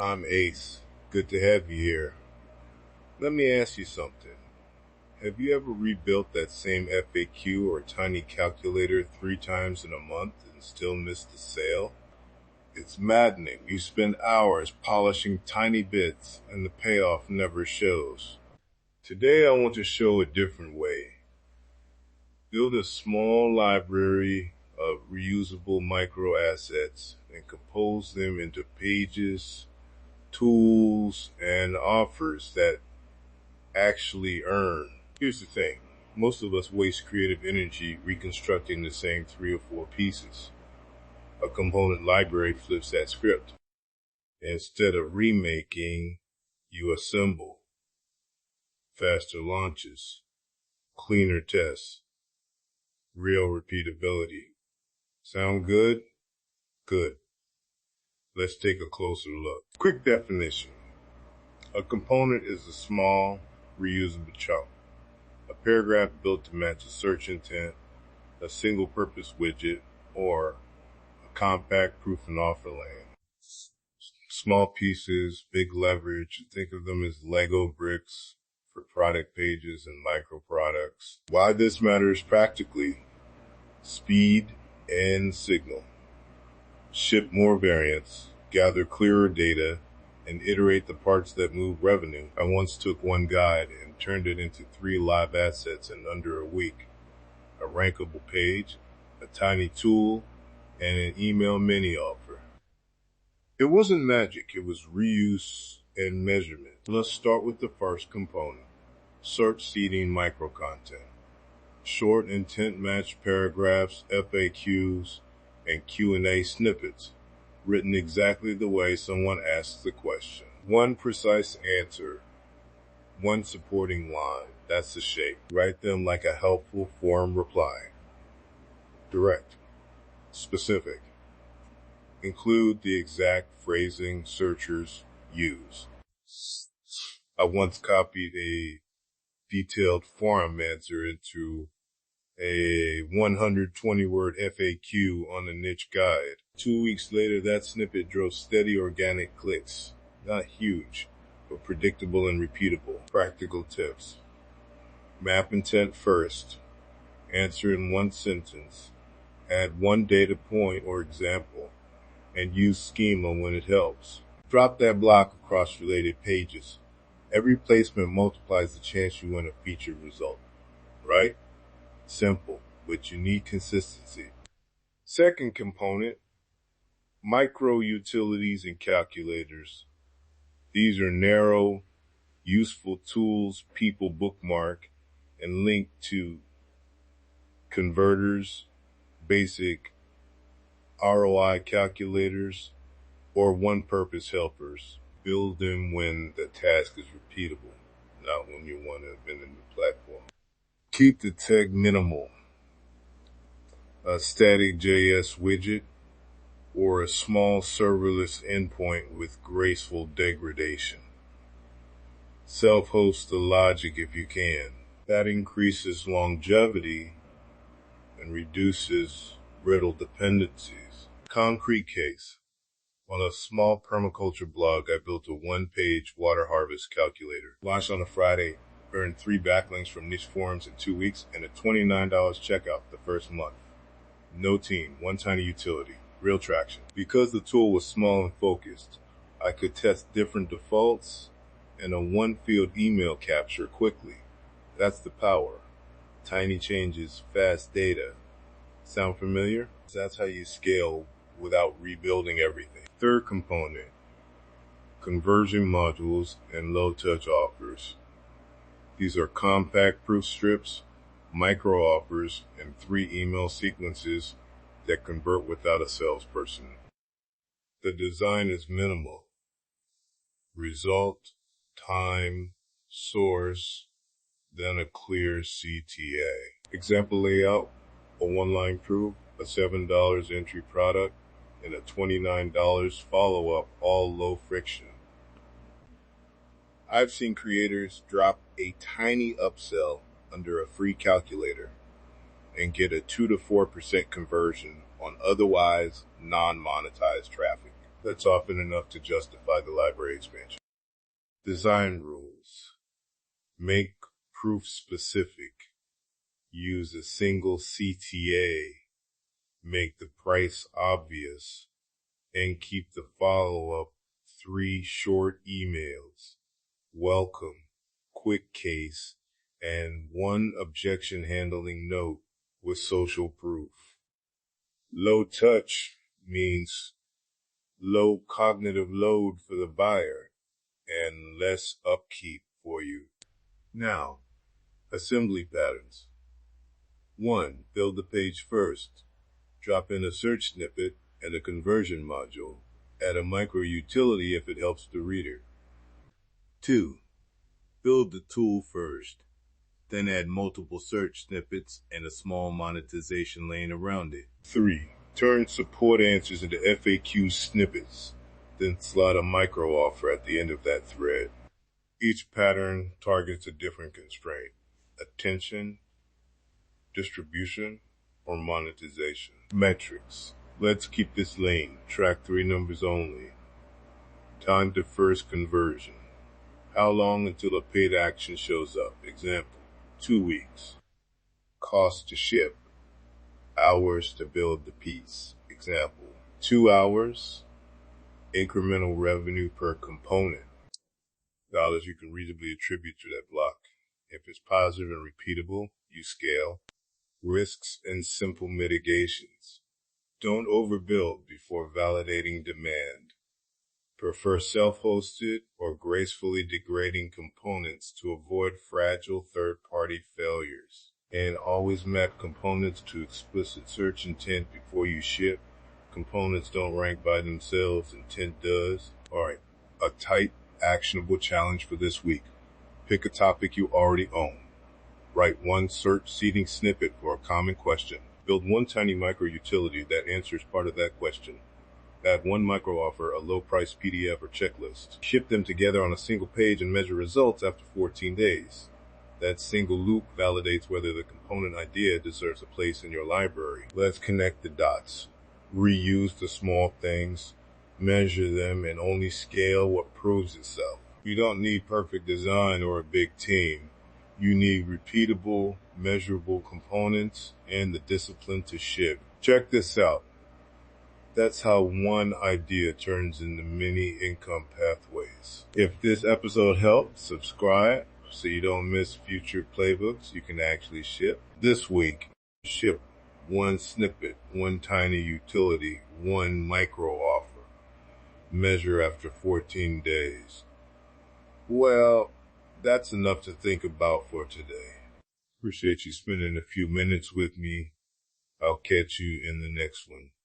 I'm Ace. Good to have you here. Let me ask you something. Have you ever rebuilt that same FAQ or tiny calculator 3 times in a month and still missed the sale? It's maddening. You spend hours polishing tiny bits and the payoff never shows. Today I want to show a different way. Build a small library of reusable micro assets and compose them into pages, tools, and offers that actually earn. Here's the thing. Most of us waste creative energy reconstructing the same 3 or 4 pieces. A component library flips that script. Instead of remaking, you assemble. Faster launches, cleaner tests, real repeatability. Sound good? Good. Let's take a closer look. Quick definition. A component is a small, reusable chunk. A paragraph built to match a search intent, a single-purpose widget, or a compact proof and offer lane. Small pieces, big leverage. Think of them as Lego bricks for product pages and micro products. Why this matters practically: speed and signal. Ship more variants, gather clearer data, and iterate the parts that move revenue. I once took one guide and turned it into 3 live assets in under a week. A rankable page, a tiny tool, and an email mini offer. It wasn't magic, it was reuse and measurement. Let's start with the first component: search seeding micro content. Short intent-matched paragraphs, FAQs, and Q&A snippets, written exactly the way someone asks the question. One precise answer, one supporting line. That's the shape. Write them like a helpful forum reply. Direct. Specific. Include the exact phrasing searchers use. I once copied a detailed forum answer into a 120-word FAQ on a niche guide. 2 weeks later, that snippet drove steady organic clicks. Not huge, but predictable and repeatable. Practical tips. Map intent first. Answer in 1 sentence. Add 1 data point or example, and use schema when it helps. Drop that block across related pages. Every placement multiplies the chance you win a featured result. Right? Simple, but you need consistency. Second component, micro utilities and calculators. These are narrow, useful tools people bookmark and link to converters, basic ROI calculators, or one-purpose helpers. Build them when the task is repeatable, not when you want to invent a new platform. Keep the tech minimal. A static JS widget or a small serverless endpoint with graceful degradation. Self-host the logic if you can. That increases longevity and reduces brittle dependencies. Concrete case. On a small permaculture blog, I built a 1-page water harvest calculator. Launched on a Friday, earned 3 backlinks from niche forums in 2 weeks, and a $29 checkout the first month. No team, 1 tiny utility, real traction. Because the tool was small and focused, I could test different defaults and a 1-field email capture quickly. That's the power. Tiny changes, fast data. Sound familiar? That's how you scale without rebuilding everything. Third component, conversion modules and low-touch offers. These are compact proof strips, micro offers, and 3 email sequences that convert without a salesperson. The design is minimal. Result, time, source, then a clear CTA. Example layout, a 1-line proof, a $7 entry product, and a $29 follow-up, all low friction. I've seen creators drop a tiny upsell under a free calculator and get a 2 to 4% conversion on otherwise non-monetized traffic. That's often enough to justify the library expansion. Design rules. Make proof specific. Use a single CTA. Make the price obvious. And keep the follow-up 3 short emails. Welcome, quick case, and 1 objection handling note with social proof. Low touch means low cognitive load for the buyer and less upkeep for you. Now, assembly patterns. 1. Build the page first. Drop in a search snippet and a conversion module. Add a micro utility if it helps the reader. 2. Build the tool first. Then add multiple search snippets and a small monetization lane around it. 3. Turn support answers into FAQ snippets. Then slot a micro offer at the end of that thread. Each pattern targets a different constraint: attention, distribution, or monetization. Metrics. Let's keep this lean. Track 3 numbers only. Time to first conversion. How long until a paid action shows up? Example, 2 weeks. Cost to ship. Hours to build the piece. Example, 2 hours. Incremental revenue per component. Dollars you can reasonably attribute to that block. If it's positive and repeatable, you scale. Risks and simple mitigations. Don't overbuild before validating demand. Prefer self-hosted or gracefully degrading components to avoid fragile third-party failures. And always map components to explicit search intent before you ship. Components don't rank by themselves, intent does. Alright, a tight, actionable challenge for this week. Pick a topic you already own. Write 1 search seeding snippet for a common question. Build 1 tiny micro utility that answers part of that question. Add 1 micro offer, a low price PDF or checklist. Ship them together on a single page and measure results after 14 days. That single loop validates whether the component idea deserves a place in your library. Let's connect the dots. Reuse the small things, measure them, and only scale what proves itself. You don't need perfect design or a big team. You need repeatable, measurable components and the discipline to ship. Check this out. That's how 1 idea turns into many income pathways. If this episode helped, subscribe so you don't miss future playbooks you can actually ship. This week, ship 1 snippet, 1 tiny utility, 1 micro offer. Measure after 14 days. Well, that's enough to think about for today. Appreciate you spending a few minutes with me. I'll catch you in the next one.